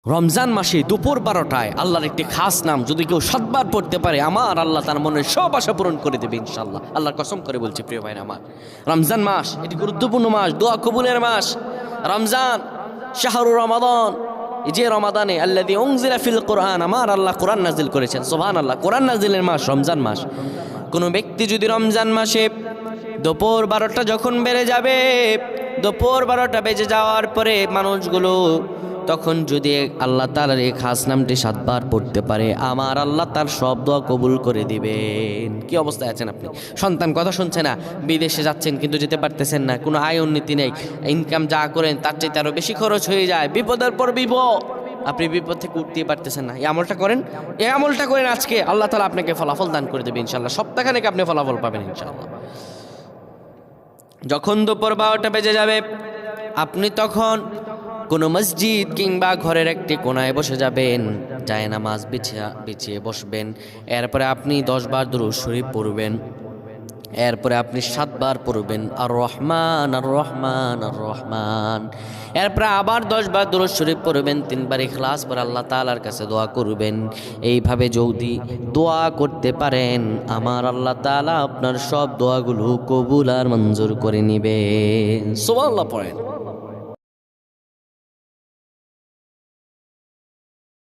রমজান মাসে দুপুর 12টায় আল্লাহর একটি খাস নাম যদি কেউ 7 বার পড়তে পারে, আমার আল্লাহ তার মনের সব আশা পূরণ করে দেবে ইনশাআল্লাহ। আল্লাহর কসম করে বলছি প্রিয় ভাইরা আমার, রমজান মাস এটি গুরুত্বপূর্ণ মাস, দোয়া কবুলের মাস। রমজান শাহরুর রমাদান, এই যে রমাদানে আল্লাযী উনজিলা ফিল কোরআন, আমার আল্লাহ কোরআন নাজিল করেছেন। সুবহানাল্লাহ, কোরআন নাজিলের মাস রমজান মাস। কোনো ব্যক্তি যদি রমজান মাসে দুপুর 12টা যখন বেড়ে যাবে, দুপুর 12টা বেজে যাওয়ার পরে মানুষগুলো তখন যদি আল্লাহ তাআলার এই খাস নামটি 7 বার পড়তে পারে, আমার আল্লাহ তার সব দোয়া কবুল করে দিবেন। কি অবস্থায় আছেন আপনি? সন্তান কথা শুনছে না, বিদেশে যাচ্ছেন কিন্তু যেতে পারতেছেন না, কোনো আয় উন্নতি নেই, ইনকাম যা করেন তার চাইতে আরও বেশি খরচ হয়ে যায়, বিপদের পর বিপদ, আপনি বিপদ থেকে উঠতেই পারতেছেন না। এই আমলটা করেন, এই আমলটা করেন, আজকে আল্লাহ তাআলা আপনাকে ফলাফল দান করে দেবে ইনশাআল্লাহ। সপ্তাহখানেক আপনি ফলাফল পাবেন ইনশাআল্লাহ। যখন দুপুর 12টা বেজে যাবে, আপনি তখন কোনো মসজিদ কিংবা ঘরের একটি কোনায় বসে যাবেন, জায়নামাজ বিছিয়ে বসবেন। এরপরে আপনি 10 বার দুরূদ শরীফ পড়বেন। এরপরে আপনি 7 বার পড়বেন আর রহমান আর রহমান আর রহমান। এরপরে আবার 10 বার দুরূদ শরীফ পড়বেন, 3 বার ইখলাস পড়ে আল্লাহ তাআলার কাছে দোয়া করবেন। এইভাবে যদি দোয়া করতে পারেন, আমার আল্লাহ তাআলা আপনার সব দোয়াগুলো কবুল আর মঞ্জুর করে নেবেন। সুবহানাল্লাহ পড়েন।